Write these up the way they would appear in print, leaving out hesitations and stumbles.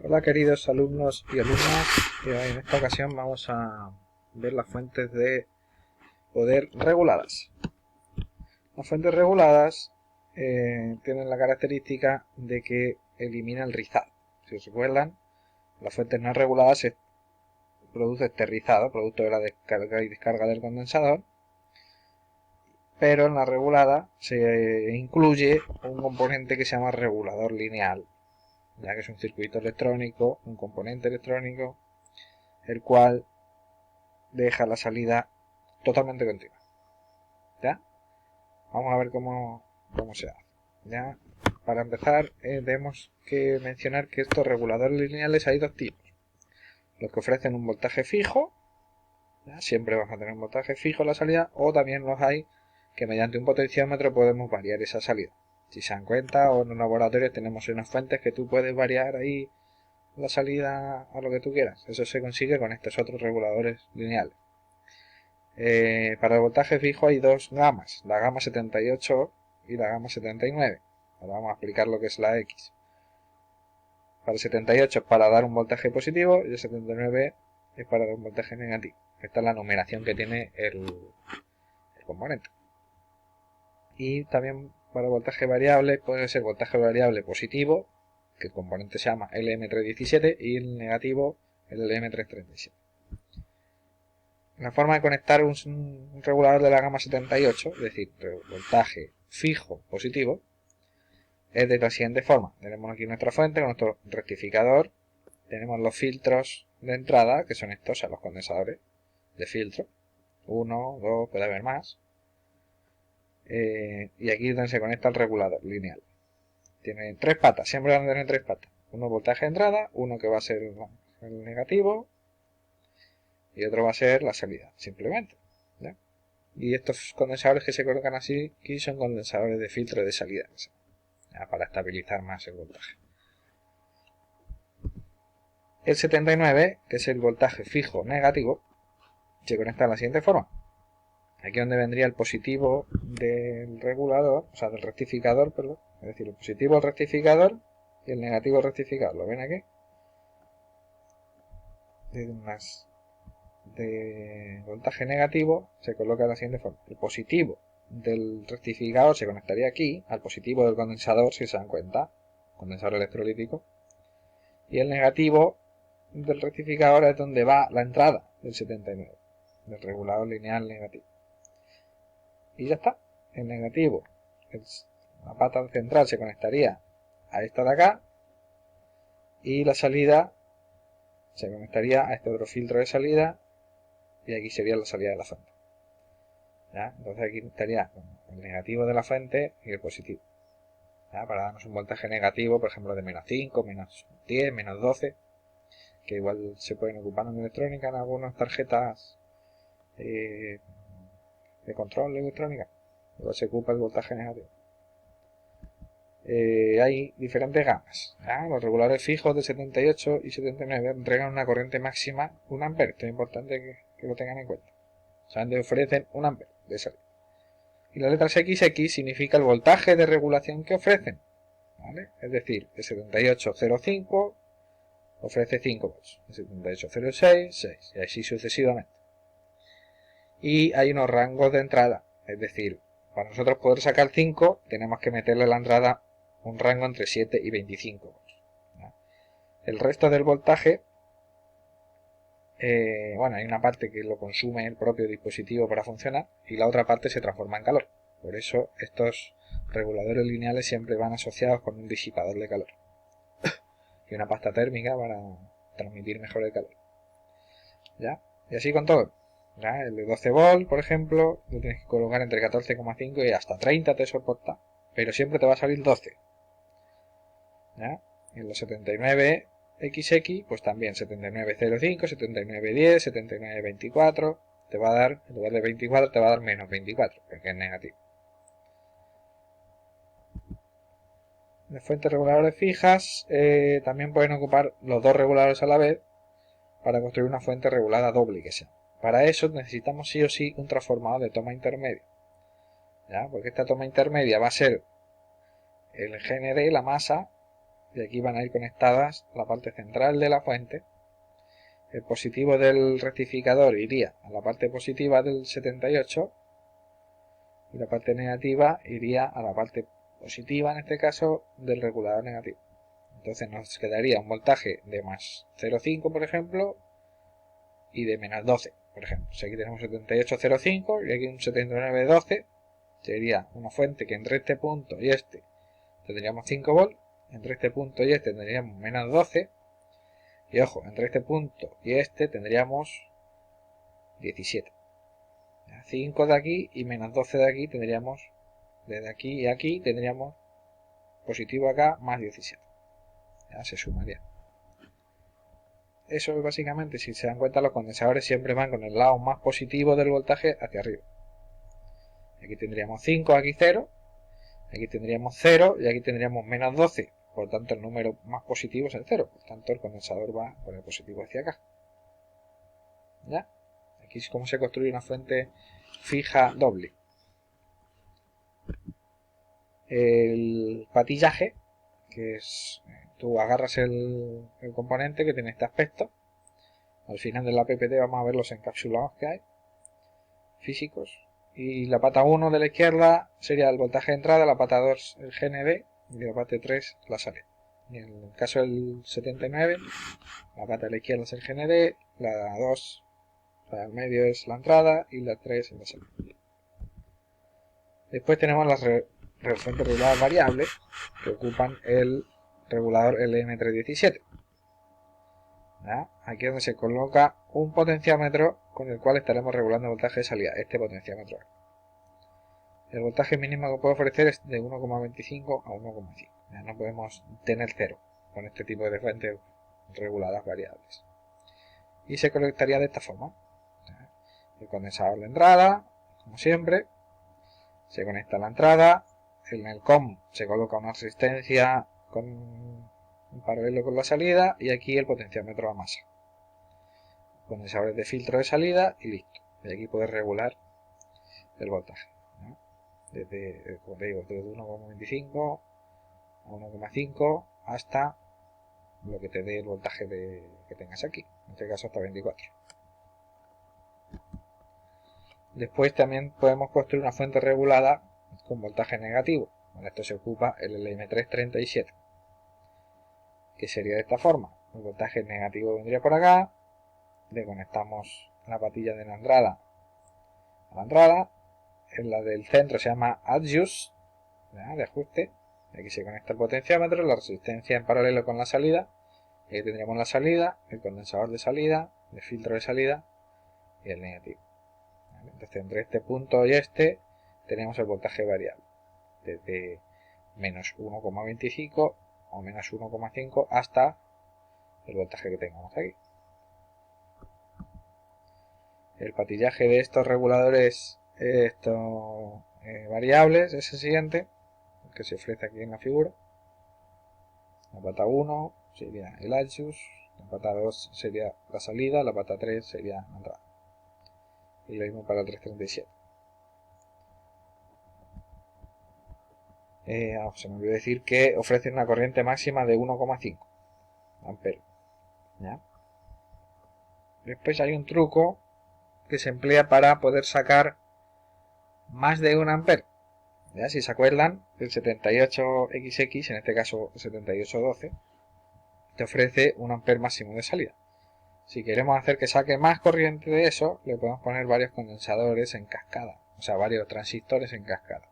Hola queridos alumnos y alumnas, en esta ocasión vamos a ver las fuentes de poder reguladas. Las fuentes reguladas tienen la característica de que eliminan el rizado. Si os recuerdan, las fuentes no reguladas se produce este rizado, producto de la descarga y descarga del condensador, pero en la regulada se incluye un componente que se llama regulador lineal, ya que es un circuito electrónico, un componente electrónico, el cual deja la salida totalmente continua. ¿Ya? Vamos a ver cómo se hace. ¿Ya? Para empezar, tenemos que mencionar que estos reguladores lineales hay dos tipos. Los que ofrecen un voltaje fijo, ¿ya? Siempre vamos a tener un voltaje fijo en la salida, o también los hay que mediante un potenciómetro podemos variar esa salida. Si se dan cuenta, o en un laboratorio tenemos unas fuentes que tú puedes variar ahí la salida a lo que tú quieras. Eso se consigue con estos otros reguladores lineales. Para el voltaje fijo hay dos gamas, la gama 78 y la gama 79. Ahora vamos a explicar lo que es la X. Para el 78 es para dar un voltaje positivo y el 79 es para dar un voltaje negativo. Esta es la numeración que tiene el componente. Y también para voltaje variable puede ser voltaje variable positivo, que el componente se llama LM317, y el negativo el LM337. La forma de conectar un regulador de la gama 78, es decir, voltaje fijo positivo, es de la siguiente forma. Tenemos aquí nuestra fuente con nuestro rectificador, tenemos los filtros de entrada, que son estos, los condensadores de filtro, 1, 2, puede haber más, y aquí es donde se conecta el regulador lineal. Tiene tres patas, siempre van a tener tres patas. Uno voltaje de entrada, uno que va a ser el negativo, y otro va a ser la salida, simplemente. ¿Ya? Y estos condensadores que se colocan así, aquí son condensadores de filtro de salida, ¿ya? Para estabilizar más el voltaje. El 79, que es el voltaje fijo negativo, se conecta de la siguiente forma. Aquí donde vendría el positivo del regulador, o sea, del rectificador, perdón. Es decir, el positivo del rectificador y el negativo del rectificador. ¿Lo ven aquí? De voltaje negativo se coloca de la siguiente forma. El positivo del rectificador se conectaría aquí, al positivo del condensador, si se dan cuenta, condensador electrolítico, y el negativo del rectificador es donde va la entrada del 79, del regulador lineal negativo. Y ya está. El negativo, la pata central se conectaría a esta de acá, y la salida se conectaría a este otro filtro de salida, y aquí sería la salida de la fuente. ¿Ya? Entonces aquí estaría el negativo de la fuente y el positivo, ¿ya? Para darnos un voltaje negativo, por ejemplo, de menos 5, menos 10, menos 12, que igual se pueden ocupar en electrónica en algunas tarjetas de control de electrónica. Igual se ocupa el voltaje negativo. Hay diferentes gamas, ¿ya? Los reguladores fijos de 78 y 79 entregan una corriente máxima 1 A. Esto es importante que lo tengan en cuenta. O sea, ofrecen 1 A de salida. Y las letras XX significa el voltaje de regulación que ofrecen, ¿vale? Es decir, el 7805 ofrece 5 volts, el 7806, 6, y así sucesivamente. Y hay unos rangos de entrada, es decir, para nosotros poder sacar 5 tenemos que meterle a la entrada un rango entre 7 y 25 volts, ¿no? El resto del voltaje, bueno, hay una parte que lo consume el propio dispositivo para funcionar y la otra parte se transforma en calor. Por eso estos reguladores lineales siempre van asociados con un disipador de calor y una pasta térmica para transmitir mejor el calor. ¿Ya? Y así con todo. ¿Ya? El de 12 volts, por ejemplo, lo tienes que colocar entre 14,5 y hasta 30 te soporta, pero siempre te va a salir 12. ¿Ya? En los 79XX, pues también 7905, 7910, 7924, te va a dar, en lugar de 24, te va a dar menos 24, porque es negativo. Las fuentes reguladoras fijas también pueden ocupar los dos reguladores a la vez para construir una fuente regulada doble que sea. Para eso necesitamos sí o sí un transformador de toma intermedia, ¿ya? Porque esta toma intermedia va a ser el GND, la masa, y aquí van a ir conectadas la parte central de la fuente. El positivo del rectificador iría a la parte positiva del 78 y la parte negativa iría a la parte positiva, en este caso, del regulador negativo. Entonces nos quedaría un voltaje de más 0,5, por ejemplo, y de menos 12, por ejemplo. Si aquí tenemos 78,05 y aquí un 79,12, sería una fuente que entre este punto y este tendríamos 5 volts, entre este punto y este tendríamos menos 12, y ojo, entre este punto y este tendríamos 17. 5 de aquí y menos 12 de aquí tendríamos, desde aquí y aquí tendríamos positivo acá más 17. Ya se sumaría. Eso es básicamente, si se dan cuenta, los condensadores siempre van con el lado más positivo del voltaje hacia arriba. Aquí tendríamos 5, aquí 0, aquí tendríamos 0 y aquí tendríamos menos 12. Por tanto, el número más positivo es el 0. Por tanto, el condensador va con el positivo hacia acá. ¿Ya? Aquí es como se construye una fuente fija doble. El patillaje, que es, tú agarras el componente que tiene este aspecto. Al final de la PPT vamos a ver los encapsulados que hay, físicos. Y la pata 1 de la izquierda sería el voltaje de entrada, la pata 2 el GND y la pata 3 la salida. Y en el caso del 79, la pata de la izquierda es el GND, la 2, la del medio es la entrada y la 3 es la salida. Después tenemos las fuentes reguladas variables que ocupan el regulador LM317. ¿Ya? Aquí es donde se coloca un potenciómetro con el cual estaremos regulando el voltaje de salida, este potenciómetro. El voltaje mínimo que puede ofrecer es de 1,25 a 1,5. No podemos tener 0 con este tipo de fuentes reguladas variables. Y se conectaría de esta forma. El condensador de entrada, como siempre, se conecta a la entrada. En el COM se coloca una resistencia en paralelo con la salida y aquí el potenciómetro a masa. Condensadores de filtro de salida y listo. Y aquí puedes regular el voltaje. Desde, como te digo, desde 1,25 a 1,5 hasta lo que te dé el voltaje que tengas aquí. En este caso hasta 24. Después también podemos construir una fuente regulada con voltaje negativo. Para esto se ocupa el LM337, que sería de esta forma. El voltaje negativo vendría por acá. Le conectamos la patilla de la entrada a la entrada. En la del centro se llama adjust, de ajuste. Aquí se conecta el potenciómetro, la resistencia en paralelo con la salida. Y aquí tendríamos la salida, el condensador de salida, el filtro de salida y el negativo. Entonces entre este punto y este tenemos el voltaje variable. Desde menos 1,25 o menos 1,5 hasta el voltaje que tengamos aquí. El patillaje de estos reguladores variables es el siguiente, que se ofrece aquí en la figura. La pata 1 sería el adjust, la pata 2 sería la salida, la pata 3 sería la entrada. Y lo mismo para el 337. Se me olvidó decir que ofrece una corriente máxima de 1,5 amperes. ¿Ya? Después hay un truco que se emplea para poder sacar más de 1 amper. ¿Ya? Si se acuerdan, el 78XX, en este caso 7812, te ofrece 1 amper máximo de salida. Si queremos hacer que saque más corriente de eso, le podemos poner varios condensadores en cascada, o sea, varios transistores en cascada.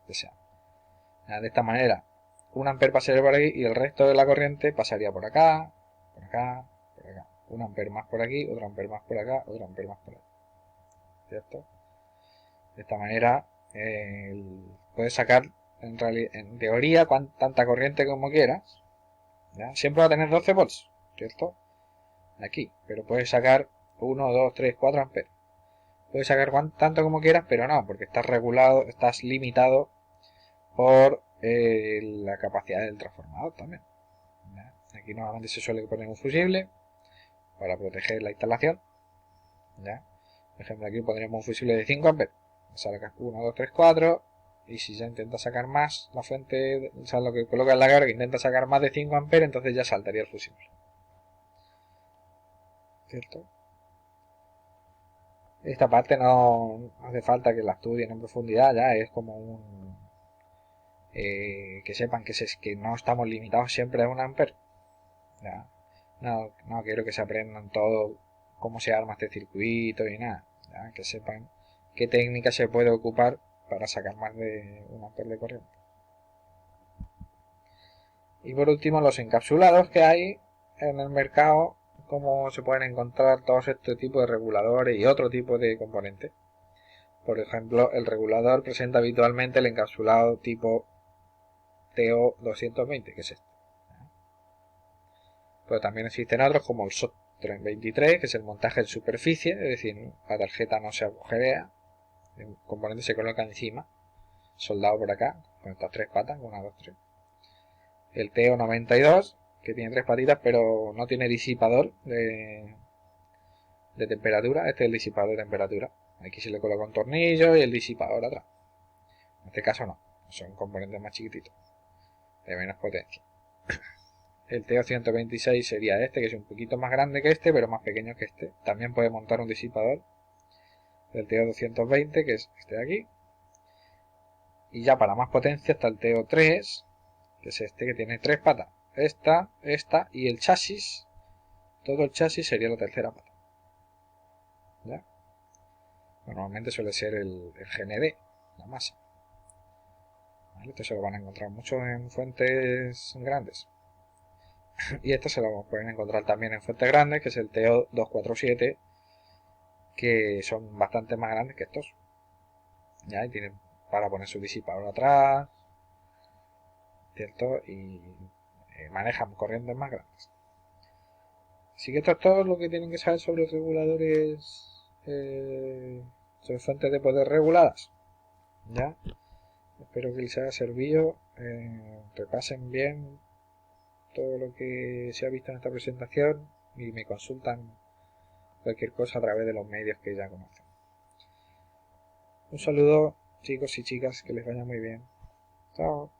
De esta manera, 1 amper pasaría por aquí y el resto de la corriente pasaría por acá, por acá, por acá. 1 amper más por aquí, otro amper más por acá, otro amper más por aquí. ¿Cierto? De esta manera puedes sacar en teoría tanta corriente como quieras. ¿Ya? Siempre va a tener 12 volts, ¿cierto? Aquí, pero puedes sacar 1, 2, 3, 4 amperes. Puedes sacar tanto como quieras, pero no, porque estás regulado, estás limitado por la capacidad del transformador también. ¿Ya? Aquí normalmente se suele poner un fusible para proteger la instalación. ¿Ya? Por ejemplo, aquí pondríamos un fusible de 5 amperes. Sacas 1, 2, 3, 4 Y si ya intenta sacar más, la fuente, o sea, lo que coloca en la carga intenta sacar más de 5 amperes, entonces ya saltaría el fusible. ¿Cierto? Esta parte no hace falta que la estudien en profundidad, ya es como que sepan que no estamos limitados siempre a 1 amper. Ya. No quiero que se aprendan todo cómo se arma este circuito y nada. Ya, que sepan qué técnica se puede ocupar para sacar más de 1 amper de corriente. Y por último, los encapsulados que hay en el mercado, cómo se pueden encontrar todos este tipo de reguladores y otro tipo de componentes. Por ejemplo, el regulador presenta habitualmente el encapsulado tipo TO220, que es este. Pero también existen otros como el SOT323, que es el montaje en superficie, es decir, la tarjeta no se agujerea, el componente se coloca encima, soldado por acá, con estas 3 patas, 1, 2, 3. El TO92, que tiene 3 patitas, pero no tiene disipador de temperatura. Este es el disipador de temperatura. Aquí se le coloca un tornillo y el disipador atrás. En este caso no, son componentes más chiquititos, de menos potencia. El TO126 sería este, que es un poquito más grande que este, pero más pequeño que este. También puede montar un disipador. El TO220, que es este de aquí. Y ya para más potencia está el TO3, que es este que tiene 3 patas. Esta y el chasis. Todo el chasis sería la tercera pata. ¿Ya? Normalmente suele ser el GND, la masa. ¿Vale? Esto se lo van a encontrar mucho en fuentes grandes. Y esto se lo pueden encontrar también en fuentes grandes, que es el TO247, que son bastante más grandes que estos. ¿Ya? Y tienen para poner su disipador atrás, ¿cierto? Y manejan corrientes más grandes. Así que esto es todo lo que tienen que saber sobre reguladores, sobre fuentes de poder reguladas. ¿Ya? Espero que les haya servido. Repasen bien todo lo que se ha visto en esta presentación y me consultan cualquier cosa a través de los medios que ya conocen. Un saludo, chicos y chicas, que les vaya muy bien. Chao.